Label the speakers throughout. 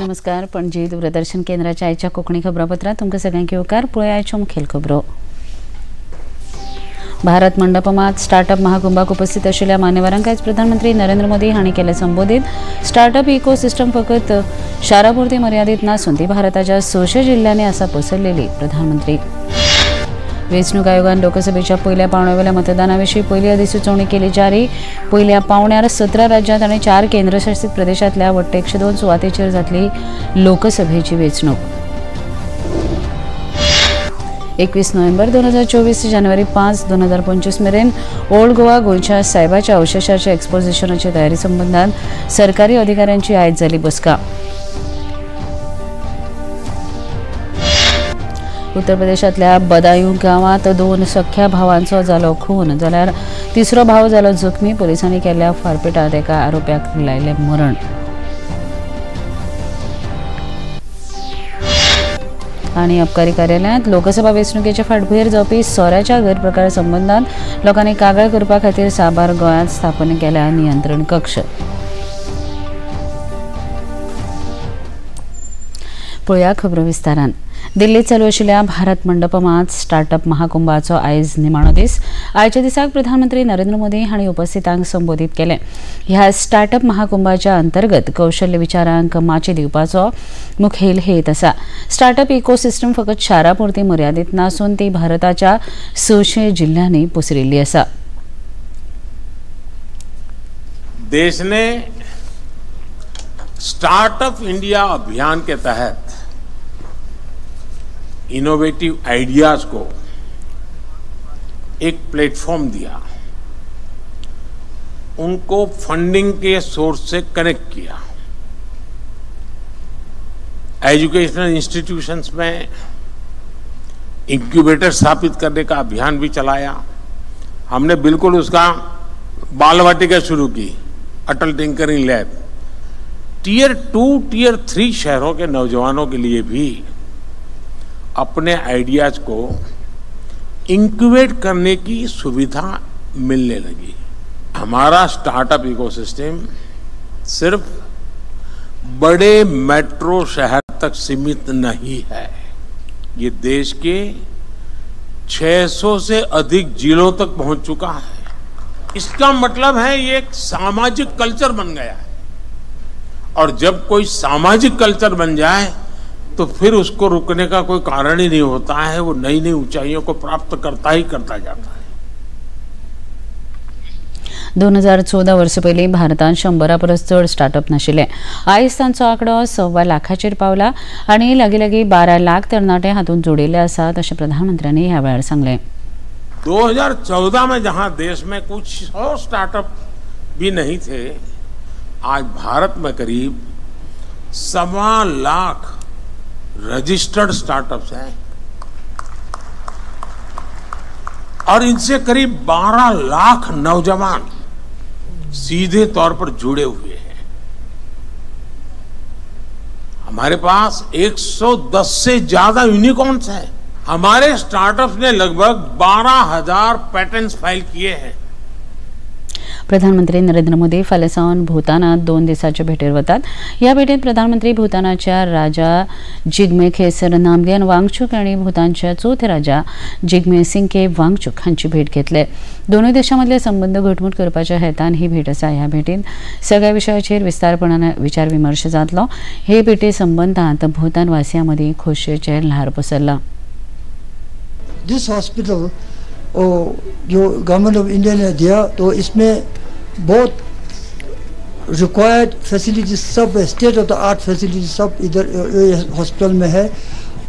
Speaker 1: नमस्कार. पणजी दूरदर्शन केंद्राच्या आयच्या कोंकणी खबरापत्रांत तुमकां सगळ्यांक येवकार. पळोवया आयच्यो मुखेल खबरो. भारत मंडपमात स्टार्टअप महाकुंभाक उपस्थित आशिल्ल्या मान्यवरांक आयज प्रधानमंत्री नरेंद्र मोदी हांणी केले संबोधीत. स्टार्टअप इकोसिस्टम फकत शारापुरती मर्यादीत नासून ती भारताच्या 600 जिल्ल्यांनी आसा पसरलेली प्रधानमंत्री. वेंचणूक आयोगान लोकसभेच्या पयल्या पावण्यावेल्या मतदानाविशीं पयली अधिसुचोवणी केली जारी. पयल्या पावण्यार 17 राज्यांत आनी 4 केंद्रशासीत प्रदेशांतल्या वट्ट 102 सुवातेचेर जातली लोकसभेची वेंचणूक. 21 नोव्हेंबर 2024 ते जानेवारी 5, 2025 मेरेन ओल्ड गोवा गोंयच्या सायबाच्या अवशेशाच्या एक्सपोजिशनाचे तयारी संबंधान सरकारी अधिकाऱ्यांची आयज जाली बसका. उत्तर प्रदेशांतल्या बदायूं गांवांत 2 सख्या भावांचो जालो खून जाल्यार तिसरो भाव जालो जखमी. पुलिसांनी केल्ल्या फारपेटांत एका आरोप्याक लायलें मरण. आनी अबकारी कार्यालयांत लोकसभा वेंचणुकेच्या फाटभुंयेर जावपी सोऱ्याच्या गैरप्रकार संबंधान लोकांनी कागाळ करपा खातीर साबार गोंयांत स्थापन केल्या नियंत्रण कक्ष. पळोवया खबरो विस्तारान. दिल्लीत चालू आशिल्ल्या भारत मंडपमात स्टार्टअप महाकुंभाचो आयज निमाणो दीस. आयच्या दिसाक प्रधानमंत्री नरेंद्र मोदी हांणी उपस्थितांक संबोधीत केलें. ह्या स्टार्टअप महाकुंभाच्या अंतर्गत कौशल्य विचारांक माची दिवपाचो मुखेल हेत आसा. स्टार्टअप इकोसिस्टम फकत शारापुरती मर्यादीत नासून ती भारताच्या 600 जिल्ल्यांनी पसरिल्ली आसा.
Speaker 2: देश ने स्टार्टअप इंडिया अभियान के तहत इनोवेटिव आइडियाज को एक प्लेटफॉर्म दिया, उनको फंडिंग के सोर्स से कनेक्ट किया. एजुकेशनल इंस्टीट्यूशंस में इंक्यूबेटर स्थापित करने का अभियान भी चलाया. हमने बिल्कुल उसका बाल वाटिका शुरू की, अटल टिंकरिंग लैब. टियर 2, टियर 3 शहरों के नौजवानों के लिए भी अपने आइडियाज को इंक्यूबेट करने की सुविधा मिलने लगी. हमारा स्टार्टअप इकोसिस्टम सिर्फ बड़े मेट्रो शहर तक सीमित नहीं है. ये देश के 600 से अधिक जिलों तक पहुंच चुका है. इसका मतलब है ये एक सामाजिक कल्चर बन गया है. और जब कोई सामाजिक कल्चर बन जाए तो फिर उसको रुकने का कोई कारण ही नहीं होता है. वो नई नई ऊंचाइयों को प्राप्त करता ही करता जाता है.
Speaker 1: 2014 वर्स पयलीं भारतांत 100 परस चड स्टार्टअप नाशिल्ले. आयज तांचो आंकडो 1.25 लाखाचेर पावला आनी लागीं 12 लाख तरणाटे हातूंत जोडिल्ले आसात अशें प्रधानमंत्र्यांनी ह्या वेळार सांगलें.
Speaker 2: 2014 में जहां देश में कुछ 100 स्टार्टअप भी नहीं थे, आज भारत में करीब 1.25 लाख रजिस्टर्ड स्टार्टअप्स हैं और इनसे करीब 12 लाख नौजवान सीधे तौर पर जुड़े हुए हैं. हमारे पास 110 से ज्यादा यूनिकॉर्न्स हैं. हमारे स्टार्टअप्स ने लगभग 12,000 पैटेंट्स फाइल किए हैं.
Speaker 1: प्रधानमंत्री नरेंद्र मोदी फाल्यां सावन भूतानात 2 दिसांचे भेटेर वतात. ह्या भेटेंत प्रधानमंत्री भूतानाच्या राजा जिग्मे खेसर नामग्याल वांगचूक आनी भूतानच्या चवथे राजा जिग्मे सिंगे वांगचूक हांची भेट घेतले. दोनूय देशां मदले संबंद घटमूट करपाच्या हेतान ही भेट आसा. ह्या भेटींत सगळ्या विशयाचेर विस्तारपणान विचार विमर्श जातलो. हे भेटे संबंधांत भूतान वासियां मदीं खोशयेचें ल्हार पसरलां.
Speaker 3: दिस हॉस्पिटल जो गवर्नमेंट ऑफ इंडिया ने दिया तो इसमें बहुत रिक्वायर्ड फैसिलिटीज सब state of the art facilities सब इधर हॉस्पिटल में है.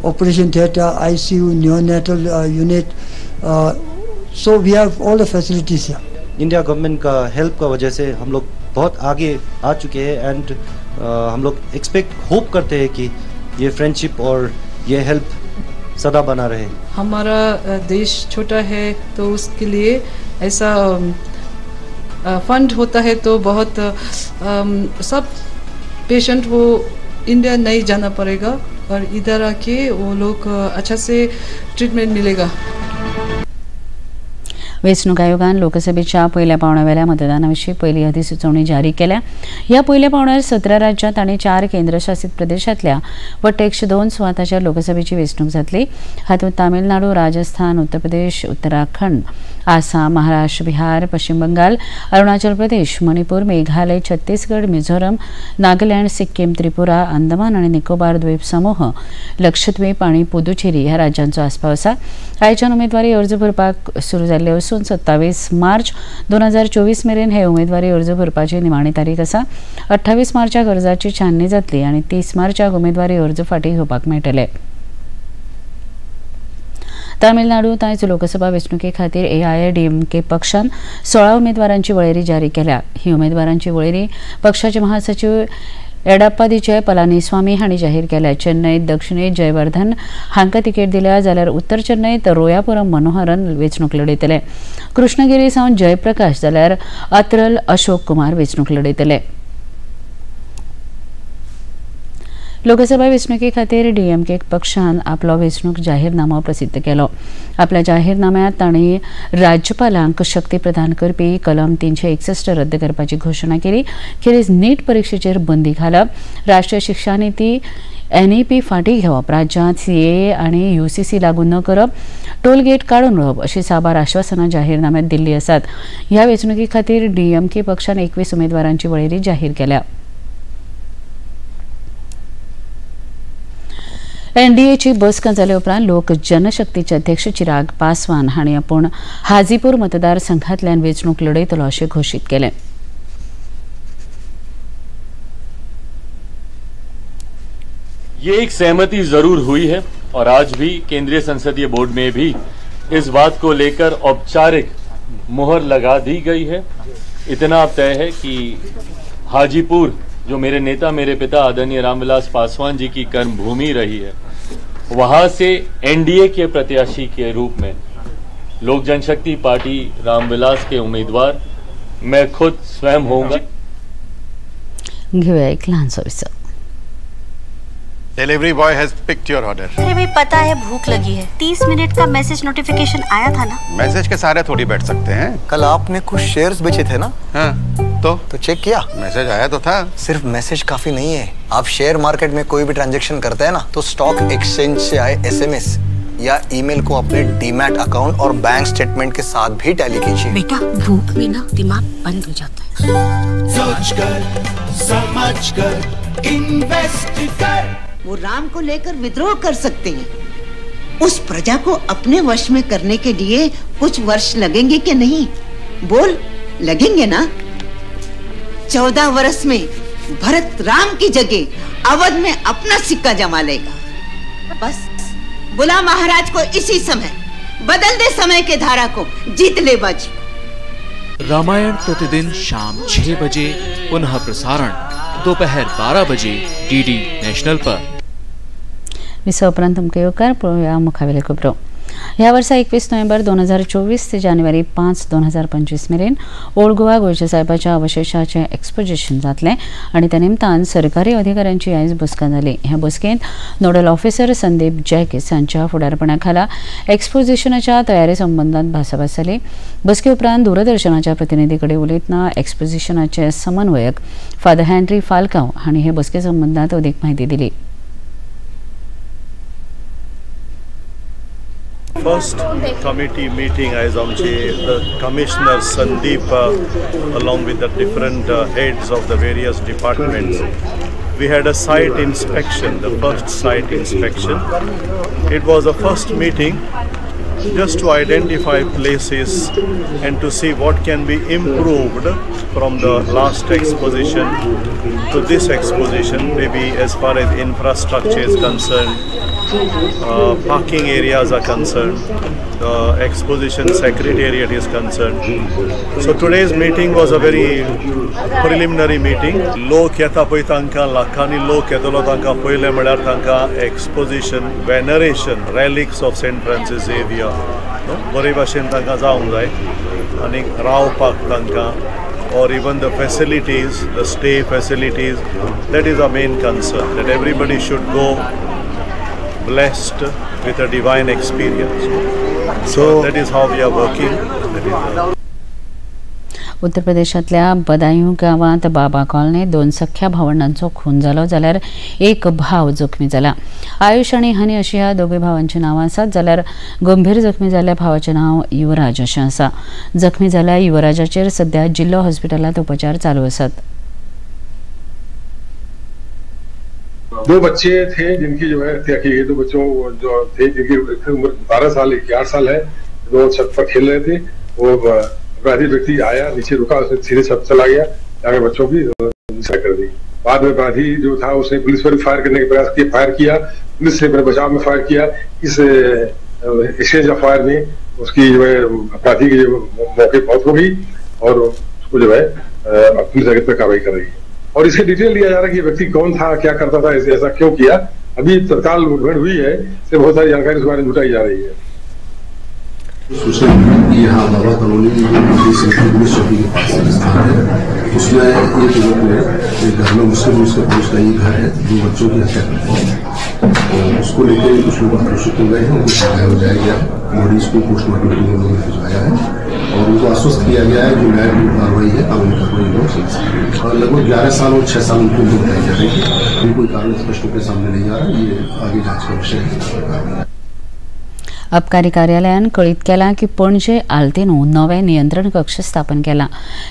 Speaker 3: Operation theatre, ICU, neonatal unit, so we have all the facilities here.
Speaker 4: India government का हेल्प का वजह से हम लोग बहुत आगे आ चुके हैं एंड हम लोग होप करते हैं कि ये फ्रेंडशिप और ये हेल्प सदा बना रहे.
Speaker 5: हमारा देश छोटा है तो उसके लिए ऐसा फंड होता है तो बहुत सब पेशेंट वो इंडिया नहीं जाना पड़ेगा और इधर आके वो लोग अच्छा से ट्रीटमेंट मिलेगा.
Speaker 1: वेंचणूक आयोगान लोकसभेच्या पहिल्या पावण्यावेल्या मतदानाविशीं पयली अधिसुचोवणी जारी केल्या. ह्या पयल्या पावण्यार 17 राज्यांत आनी 4 केंद्रशासीत प्रदेशांतल्या वट्ट 102 सुवातांचेर लोकसभेची वेंचणूक जातली. हातूंत तामिळनाडू, राजस्थान, उत्तर प्रदेश, उत्तराखंड, आसाम, महाराष्ट्र, बिहार, पश्चिम बंगाल, अरुणाचल प्रदेश, मणिपूर, मेघालय, छत्तीसगड, मिझोरम, नागालँड, सिक्कीम, त्रिपुरा, अंदमान आनी निकोबार द्वीप समूह, लक्षद्वीप आनी पुदुचेरी ह्या राज्यांचो आस्पाव आसा. आयच्यान उमेदवारी अर्ज भरपाक सुरू जाल्ले असून 27 मार्च 2024 मेरेन हे उमेदवारी अर्ज भरपाची निमाणी तारीख आसा. 28 मार्चाक अर्जाची छाननी जातली आनी 30 मार्चाक उमेदवारी अर्ज फाटीं घेवपाक मेळटले. तामिळनाडूंत आयज लोकसभा वेंचणुके खातीर AIADMK पक्षान 16 उमेदवारांची वळेरी जारी केल्या. ही उमेदवारांची वळेरी पक्षाचे महासचिव एडाप्पादीचे पलानीस्वामी हांणी जाहीर केल्या. चेन्नईत दक्षिणेत जयवर्धन हांकां तिकेट दिल्या जाल्यार उत्तर चेन्नईत रोयापुरम मनोहरन वेंचणूक लडयतले. कृष्णगिरी सावन जयप्रकाश जाल्यार अत्रल अशोक कुमार वेंचणूक लडयतले. लोकसभा वेंचणुके खातीर DMK पक्षान आपलो वेंचणूक जाहीरनामो प्रसिद्ध केलो. आपल्या जाहीरनाम्यांत तांणी राज्यपालांक शक्ती प्रदान करपी कलम 361 रद्द करपाची घोशणा केली. खेरीज नीट परीक्षेचेर बंदी घालप, राष्ट्रीय शिक्षा नीती NEP फाटीं घेवप, राज्यांत CAA आनी UCC लागू न करप, टोल गेट काडून उडोवप अशी साबार आश्वासनां जाहीरनाम्यांत दिल्ली आसात. ह्या वेंचणुके खातीर DMK पक्षान 21 उमेदवारांची वळेरी जाहीर केल्या. NDAची बसका जाले उपरांत लोक जनशक्तीचे अध्यक्ष चिराग पासवान हांणी आपूण हाजीपूर मतदारसंघांतल्यान वेंचणूक लडयतलो अशें घोशीत केलें.
Speaker 6: ये एक सहमति जरूर हुई है और आज भी केंद्रीय संसदीय बोर्ड में भी इस बात को लेकर औपचारिक मुहर लगा दी गई है. इतना अब तय है कि हाजीपुर जो मेरे नेता मेरे पिता आदरणीय रामविलास पासवान जी की कर्मभूमि रही है, वहां से NDA के प्रत्याशी के रूप में लोक जनशक्ति पार्टी रामविलास के उम्मीदवार मैं खुद स्वयं होऊंगा.
Speaker 1: घेऊया एक लहानसा विसर.
Speaker 7: Delivery boy has picked your order.
Speaker 8: अरे भाई पता है भूख लगी है. 30 मिनट का मैसेज नोटिफिकेशन आया था ना.
Speaker 7: मैसेज के सारे थोड़ी बैठ सकते हैं.
Speaker 9: कल आपने कुछ शेयर्स बेचे थे ना.
Speaker 7: हाँ तो
Speaker 9: चेक किया.
Speaker 7: मैसेज आया तो था.
Speaker 9: सिर्फ मैसेज काफी नहीं है. आप शेयर मार्केट में कोई भी ट्रांजैक्शन करते हैं ना तो स्टॉक एक्सचेंज से आए SMS या ईमेल को अपने डीमैट अकाउंट और बैंक स्टेटमेंट के साथ भी टैली कीजिए.
Speaker 8: बेटा भूख में ना दिमाग बंद हो जाता है.
Speaker 10: सोचकर समझकर इन्वेस्ट कर.
Speaker 11: वो राम को लेकर विद्रोह कर सकते हैं. उस प्रजा को अपने वश में करने के लिए कुछ वर्ष लगेंगे कि नहीं? बोल, लगेंगे ना? 14 वर्ष में भरत राम की जगह अवध में अपना सिक्का जमा लेगा. बस बुला महाराज को इसी समय, बदल दे समय के धारा को, जीत ले बाजी.
Speaker 10: रामायण प्रतिदिन शाम 6 बजे, पुनः प्रसारण दोपहर 12 बजे DD नेशनल पर.
Speaker 1: विसा उपरांत तुमकां येवकार पळोवया मुखावेले खबरो. ह्या वर्सा 21 नोव्हेंबर 2024 ते जानेवारी 5, 2025 मेरेन ओल्ड गोवा गोंयच्या साहेबाच्या अवशेशाचें एक्सपोजिशन जातलें आनी त्या निमतान सरकारी अधिकाऱ्यांची आयज बसका जाली. ह्या बसकेंत नोडल ऑफिसर संदीप जॅकिस हांच्या फुडारपणा खाला एक्सपोजिशनाच्या तयारी संबंदात भासाभास जाली. बसके उपरांत दूरदर्शनाच्या प्रतिनिधी कडेन उलयतना एक्सपोजिशनाचे समन्वयक फादर हेनरी फाल्कांव हांणी हे बसके संबंदात अदीक म्हायती दिली.
Speaker 12: First committee meeting as the Commissioner Sandeep along with the different heads of the various departments. We had a site inspection, the first site inspection. It was a first meeting just to identify places and to see what can be improved from the last exposition to this exposition, maybe as far as infrastructure is concerned, parking areas are concerned, the exposition secretariat is concerned. So today's meeting was a very preliminary meeting. Lok yeta poi tanka lakhani lok yetolo tanka poile म्हळ्यार tanka exposition veneration relics of St. Francis Xavier बरे भाशेन तांकां जावंक जाय आनी रावपाक तांकां or even the facilities, the stay facilities, that is our main concern, that everybody should go blessed with a divine experience. So that is how we are working.
Speaker 1: उत्तर प्रदेशातल्या बदायूं गांवांत बाबा कॉलनीत 2 सख्या भावंडांचो खून जालो जाल्यार एक भाव जखमी जाला. आयुष आनी हनी अशी ह्या दोगूय भावांची नांवां आसात जाल्यार गंभीर जखमी जाल्ल्या भावाचें नांव युवराज अशें आसा. जखमी जाल्ल्या युवराजाचेर सध्या जिल्लो हॉस्पिटलांत उपचार चालू आसात.
Speaker 13: 2 बच्चे थे जिनकी जो है हत्या की गई. 2 बच्चों जो थे जिनकी उम्र 12 साल 8 साल है. 2 छत पर खेल रहे थे. वो अपराधी व्यक्ति आया, नीचे रुका, उसने सीधे छत चला गया, जाकर बच्चों की हिंसा कर दी. बाद में अपराधी जो था उसने पुलिस पर फायर करने का प्रयास किया, फायर किया, पुलिस ने बचाव में फायर किया. इस एक्सचेंज ऑफ फायर में उसकी जो है अपराधी की जो मौके मौत हो गई और उसको जो है पुलिस आगे पर कार्रवाई कर रही है. और इसके डिटेल लिया जा रहा है कि व्यक्ति कौन था, क्या करता था, ऐसा क्यों किया. अभी तत्काल मुठभेड़ हुई है, इससे बहुत सारी जानकारी इस बारे में जुटाई जा रही है.
Speaker 14: सूचना मिली यहाँ बाबा कॉलोनी पुलिस चौकी के पास स्थान है. उसमें एक युवक ने एक घर में मुस्लिम उसका पुलिस का ये घर है, 2 बच्चों की हत्या कर दी. तो उसको लेकर कुछ लोग आक्रोशित हो गए हैं. उनको सहाय हो जाएगा, बॉडीज को पोस्टमार्टम के लिए उन्होंने भिजवाया है और उनको आश्वस्त किया गया है कि न्याय कार्रवाई है, कानूनी कार्रवाई लोग. और लगभग 11 साल और 6 साल उनको बताई जा रही है. कोई कारण स्पष्ट रूप से सामने नहीं आ रहा. ये आगे जांच का विषय है.
Speaker 1: अबकारी कार्यालयान कळीत केला की पणजे आल्तीनू नवे नियंत्रण कक्ष स्थापन केला.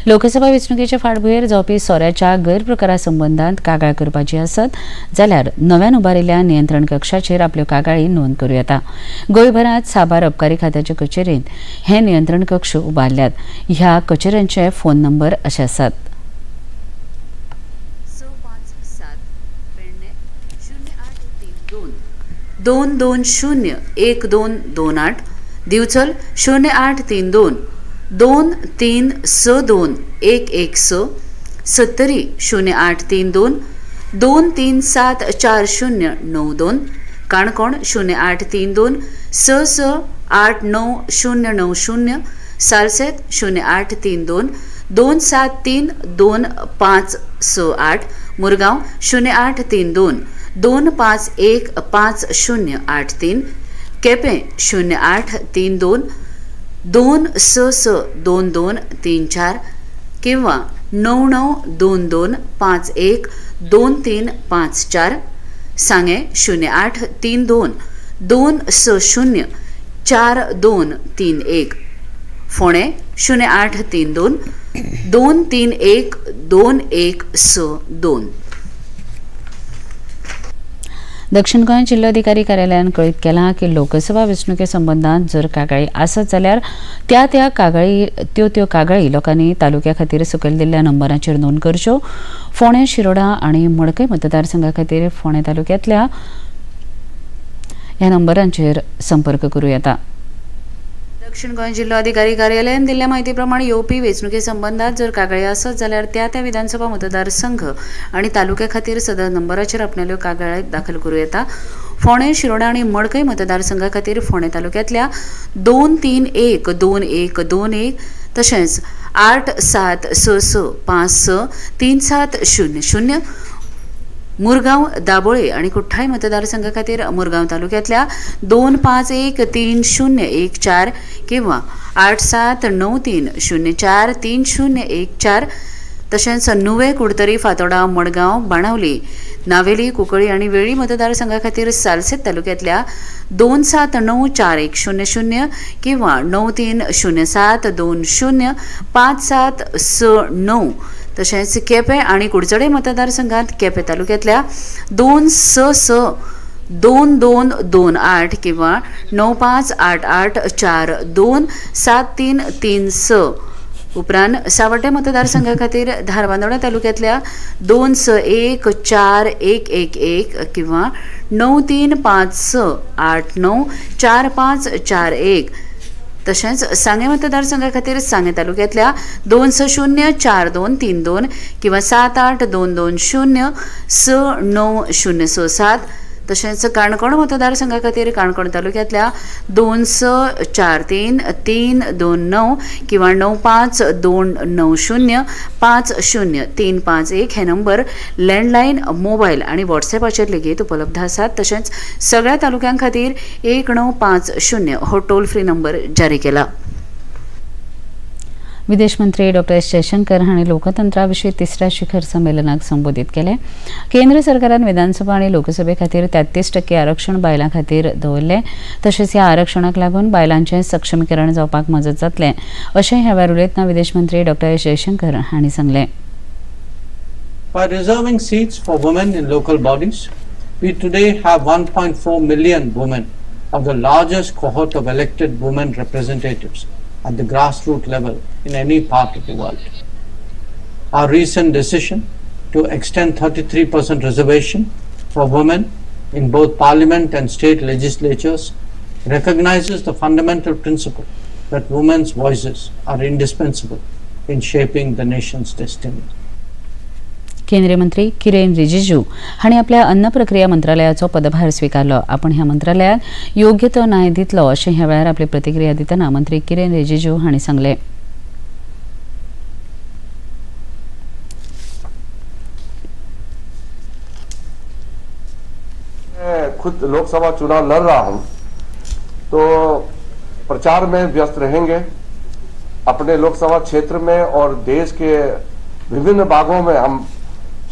Speaker 1: लोकसभा वेंचणुकेच्या फाटभुंयेर जावपी सोऱ्याच्या गैरप्रकारा संबंदांत कागाळ करपाची आसत जाल्यार नव्यान उबारिल्ल्या नियंत्रण कक्षाचेर आपल्यो कागाळी नोंद करूं येता. गोंयभरांत साबार अबकारी खात्याचे कचेरींत हे नियंत्रण कक्ष उबारल्यात. ह्या कचेऱ्यांचे फोन नंबर अशे आसात: 2201228 दिवचल 0832 2362 116 70 0832 23744092 काणकोण 0832 66899090 सालसेत 0832 273 2568 मुरगांव 0832 2515083 केपें 0832 2662234 किंवा 9922512354 सांगे 0832 260 4231 फोणे 0832 231 2162. दक्षिण गोंय जिल्लोधिकारी कार्यालयान कळीत केला की लोकसभा वेंचणुके संबंदांत जर कागाळी आसत जाल्यार त्या कागाळी लोकांनी तालुक्या खातीर सकयल दिल्ल्या नंबराचेर नोंद करच्यो. फोंडें, शिरोडा आनी मडकय मतदारसंघा खातीर फोंडें तालुक्यांतल्या ह्या नंबरांचेर संपर्क करूं येता. दक्षिण गोंय जिल्लोधिकारी कार्यालयान दिल्ल्या म्हायती प्रमाण येवपी वेंचणुके संबंदांत जर कागाळी आसत जाल्यार त्या विधानसभा मतदारसंघ आनी तालुक्या खातीर सदर नंबराचेर आपणाल्यो कागाळी दाखल करूं येता. फोंडें, शिरोडा आनी मडकय मतदारसंघा खातीर फोंडें तालुक्यांतल्या 2312121 तशेंच 8766563700 मुरगांव, दाबोळे आनी कुठ्ठाळी मतदारसंघा खातीर मुरगांव तालुक्यांतल्या 2513014 किंवा 8793043014 तशेंच नुवें, कुडतरी, फातोडा, मडगांव, बाणावली, नावेली, कुंकळी आनी वेळी मतदारसंघा खातीर सालसेत तालुक्यांतल्या 2794100 किंवा 9307205769 तशेंच केपें आनी कुडचडे मतदारसंघात केपें तालुक्यांतल्या 2662228 किंवा 9588427336 उपरांत सावड्डे मतदारसंघा खातीर धारबांदोडा तालुक्यांतल्या 2614111 किंवा 9356894541 तशेंच सांगे मतदारसंघा खातीर सांगे तालुक्यांतल्या 2604232 किंवा 7822069067 तशेंच काणकोण मतदारसंघा खातीर काणकोण तालुक्यांतल्या 2043329 किंवा 9529050351 हे नंबर लँडलायन, मोबायल आणि व्हॉट्सॲपाचेर लेगीत उपलब्ध आसात. तशेंच सगळ्या तालुक्यां खातीर 1950 हो टोल फ्री नंबर जारी केला. विदेश मंत्री डॉ एस जयशंकर हांणी लोकतंत्राविशीं तिसऱ्या शिखर संमेलनाक संबोधीत केलें. केंद्र सरकारान विधानसभा आनी लोकसभे खातीर 33% आरक्षण बायलां खातीर दवरलें. तशेंच ह्या आरक्षणाक लागून बायलांचें सक्षमीकरण जावपाक मजत जातलें अशें ह्या वेळार उलयतना विदेश मंत्री डॉ एस जयशंकर हांणी सांगलें.
Speaker 15: By reserving seats for women in local bodies, we today have 1.4 million women of the largest cohort of elected women representatives at the grassroots level in any part of the world. Our recent decision to extend 33% reservation for women in both parliament and state legislatures recognizes the fundamental principle that women's voices are indispensable in shaping the nation's destiny.
Speaker 1: केंद्रीय मंत्री किरेन रिजिजू हांणी आपल्या अन्न प्रक्रिया मंत्रालयाचो पदभार स्वीकारलो. आपण ह्या मंत्रालयाक योग्य तो न्याय दितलो अशें ह्या वेळार आपली प्रतिक्रिया दितना मंत्री किरेन रिजिजू हांणी सांगलें.
Speaker 16: मैं खुद लोकसभा चुनाव लड़ रहा हूं तो प्रचार में व्यस्त रहेंगे. अपने लोकसभा क्षेत्र में और देश के विभिन्न भागों में हम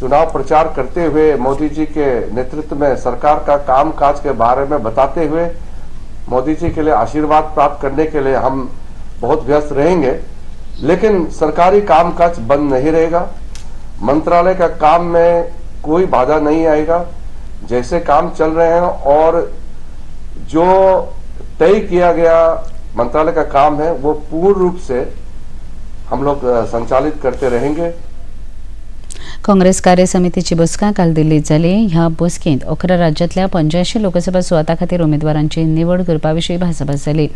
Speaker 16: चुनाव प्रचार करते हुए मोदी जी के नेतृत्व में सरकार का कामकाज के बारे में बताते हुए मोदी जी के लिए आशीर्वाद प्राप्त करने के लिए हम बहुत व्यस्त रहेंगे. लेकिन सरकारी कामकाज बंद नहीं रहेगा. मंत्रालय का काम में कोई बाधा नहीं आएगा. जैसे काम चल रहे हैं और जो तय किया गया मंत्रालय का काम है वो पूर्ण रूप से हम लोग संचालित करते रहेंगे.
Speaker 1: काँग्रेस कार्यसमितीची बसका काल दिल्लीत जाली. ह्या बसकेंत 11 राज्यांतल्या 85 लोकसभा सुवातां खातीर उमेदवारांची निवड करपा विशीं भासाभास जाली.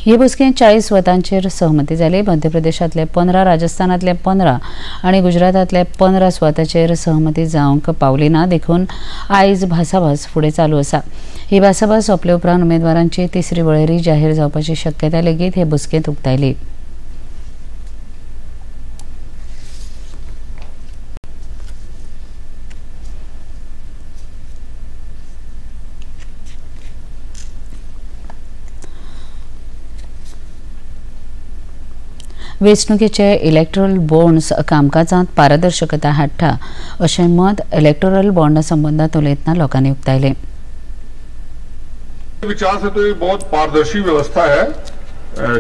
Speaker 1: हे बसकेंत 40 सुवातांचेर सहमती जाली. मध्य प्रदेशांतले 15, राजस्थानांतले 15 आनी गुजरातांतले 15 सुवातांचेर सहमती जावंक पावली ना. देखून आयज भासाभास फुडें चालू आसा. ही भासाभास सोंपले उपरांत उमेदवारांची तिसरी वळेरी जाहीर जावपाची शक्यताय लेगीत हे बसकेंत उक्तायली. वेंचणुकेचे इलेक्टोरल बॉन्ड्स कामकाजांत पारदर्शकता हाडटा अशें मत इलेक्टोरल बॉन्डा संबंधात उलयतना लोकांनी उक्तायलें.
Speaker 17: विचार से तो ये बहुत पारदर्शी व्यवस्था है.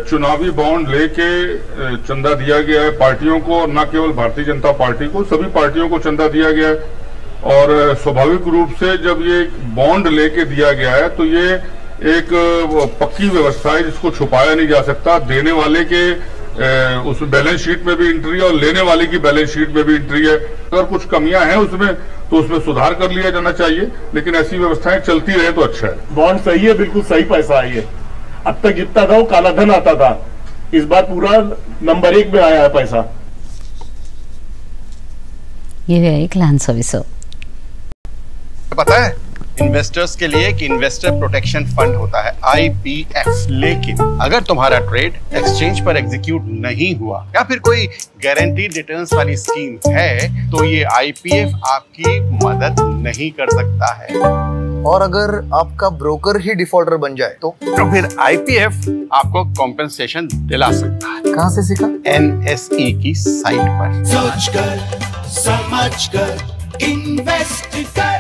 Speaker 17: चुनावी बॉन्ड लेके चंदा दिया गया है पार्टियों को, और न केवल भारतीय जनता पार्टी को, सभी पार्टियों को चंदा दिया गया है. और स्वाभाविक रूप से जब ये बॉन्ड लेके दिया गया है तो ये एक पक्की व्यवस्था है जिसको छुपाया नहीं जा सकता. देने वाले के उस बैलेंस शीट में भी एंट्री है और लेने वाले की बैलेंस शीट में भी एंट्री है. अगर कुछ कमियां हैं उसमें तो उसमें सुधार कर लिया जाना चाहिए, लेकिन ऐसी व्यवस्थाएं चलती रहे तो अच्छा है.
Speaker 18: बॉन्ड सही है, बिल्कुल सही पैसा है ये. अब तक जितना था वो काला धन आता था, इस बार पूरा नंबर 1 में आया है पैसा.
Speaker 1: ये एक लहानसा विषय.
Speaker 7: पता है इन्वेस्टर्स के लिए कि इन्वेस्टर प्रोटेक्शन फंड होता है IPF. लेकिन अगर तुम्हारा ट्रेड एक्सचेंज पर एग्जीक्यूट नहीं हुआ या फिर कोई गारंटीड रिटर्न्स वाली स्कीम है तो ये IPF आपकी मदद नहीं कर सकता है.
Speaker 9: और अगर आपका ब्रोकर ही डिफॉल्टर बन जाए तो
Speaker 7: फिर IPF आपको कॉम्पेंसेशन दिला सकता है.
Speaker 9: कहां से सीखा?
Speaker 7: NSE की साइट पर.
Speaker 19: सोचकर समझकर इन्वेस्ट कर.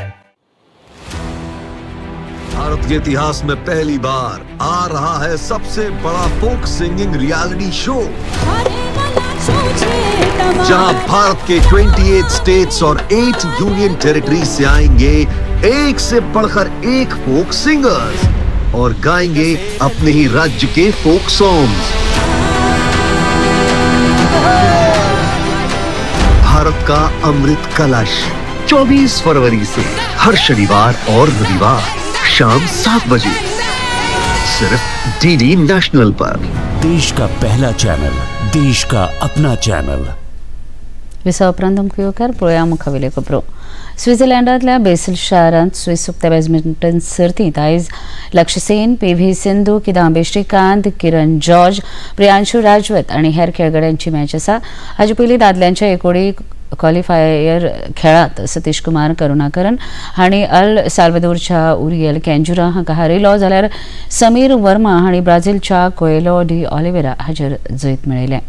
Speaker 20: भारत के इतिहास में पहली बार आ रहा है सबसे बड़ा फोक सिंगिंग रियलिटी शो, जहां भारत के 28 स्टेट्स और 8 यूनियन टेरिटरी से आएंगे एक से बढ़कर एक फोक सिंगर्स और गाएंगे अपने ही राज्य के फोक सॉन्ग्स. भारत का अमृत कलश 24 फरवरी से हर शनिवार और रविवार शाम 7 बजे सिर्फ DD नेशनल पर.
Speaker 21: देश का पहला चैनल, देश का अपना चैनल.
Speaker 1: विसा उपरांत मुखेलकार पळोवया मुखावेल्यो खबरो. स्वित्झर्लंडांतल्या बेसल शारांत स्विस उक्त्या बॅडमिंटन सर्तींत आयज लक्ष्य सेन, पी.व्ही. सिंधू, किदांबी श्रीकांत, किरण जॉर्ज, प्रियांशू राजवत आनी हेर खेळगड्यांची मॅच आसा. हाचे पयलीं दादल्यांच्या एकोडी क्वॉलिफायर खेळांत सतीश कुमार करुणाकरन हांणी अल साल्वादोरच्या उरियल कॅन्जुरा हांकां हारयलो, जाल्यार समीर वर्मा हांणी ब्राझीलच्या कोएलो डी ऑलिव्हेरा हाचेर जैत मेळयलें.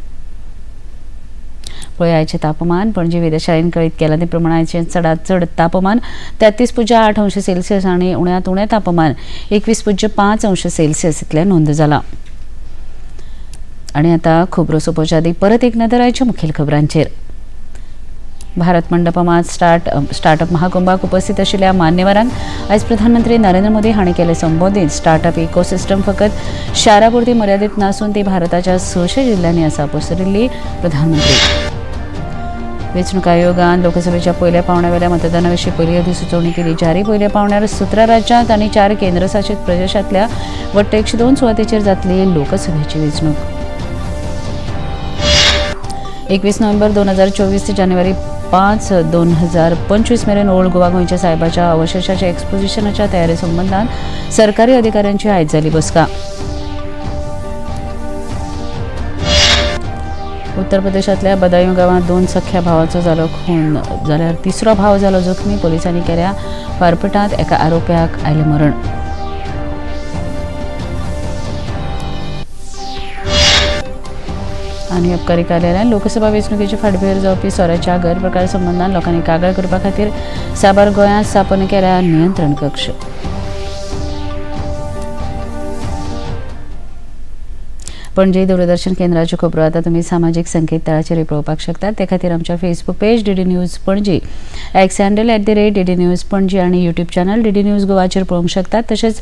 Speaker 1: पळयाचें तापमान. पणजी वेधशाळेन कळीत केला ते प्रमाण आयचें चडांत चड तापमान 33.8 आनी उण्यांत उणें तापमान 21.5 इतलें नोंद जालां. आनी आतां खबरो सोंपोवचे आदीं परत एक नदर आयच्या मुखेल खबरांचेर. भारत मंडपमांत स्टार्टअप महाकुंभाक उपस्थित आशिल्ल्या मान्यवरांक आयज प्रधानमंत्री नरेंद्र मोदी हांणी केलें संबोधीत. स्टार्टअप इकोसिस्टम फकत शारापुरती मर्यादीत नासून ती भारताच्या 600 जिल्ल्यांनी आसा पसरिल्ली प्रधानमंत्री. वेंचणूक आयोगान लोकसभेच्या पयल्या पावंड्यावेल्या मतदाना विशीं पयली अधिसुचोवणी केली जारी. पयल्या पावंड्यार 17 राज्यांत आनी 4 केंद्रशासीत प्रदेशांतल्या वट्ट 102 सुवातेचेर जातली लोकसभेची वेंचणूक. 21 नोव्हेंबर 2024 ते जानेवारी 5, 2025 मेरेन ओल्ड गोवा गोंयच्या साहेबाच्या अवशेशाच्या एक्सपोजिशनाच्या तयारी संबंधान सरकारी अधिकाऱ्यांची आयज जाली बसका. उत्तर प्रदेशांतल्या बदायूं गांवांत 2 सख्या भावांचो जालो खून, जाल्यार तिसरो भाव जालो जखमी. पुलिसांनी केल्या फारपेटांत एका आरोप्याक आयलें मरण. आनी अबकारी कार्यालयान लोकसभा वेंचणुकेचे फाटभुंयेर जावपी सोऱ्याच्या गैरप्रकार संबंधान लोकांनी कागाळ करपा खातीर साबार गोंयांत स्थापन केल्या नियंत्रण कक्ष. पणजी दूरदर्शन केंद्राच्यो खबरो आतां तुमी सामाजीक संकेतथळाचेर पळोवपाक शकतात. ते खातीर आमच्या Facebook page DD news Panaji, x handle @DD news Panaji आनी यूट्यूब चॅनल डीडी न्यूज गोवाचेर पळोवंक शकतात. तशेंच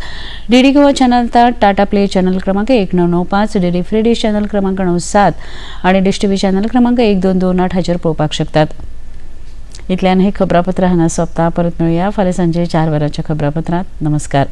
Speaker 1: DD Goa channel Tata play channel क्रमांक 1995, डीडी फ्री डिश चॅनल क्रमांक 97 आनी डिश टीव्ही चॅनल क्रमांक 1228 हाचेर पळोवपाक शकतात. इतल्यान हे खबरापत्र हांगा सोंपता. परत मेळुया फाल्यां सांजे 4 वरांच्या खबरापत्रांत. नमस्कार.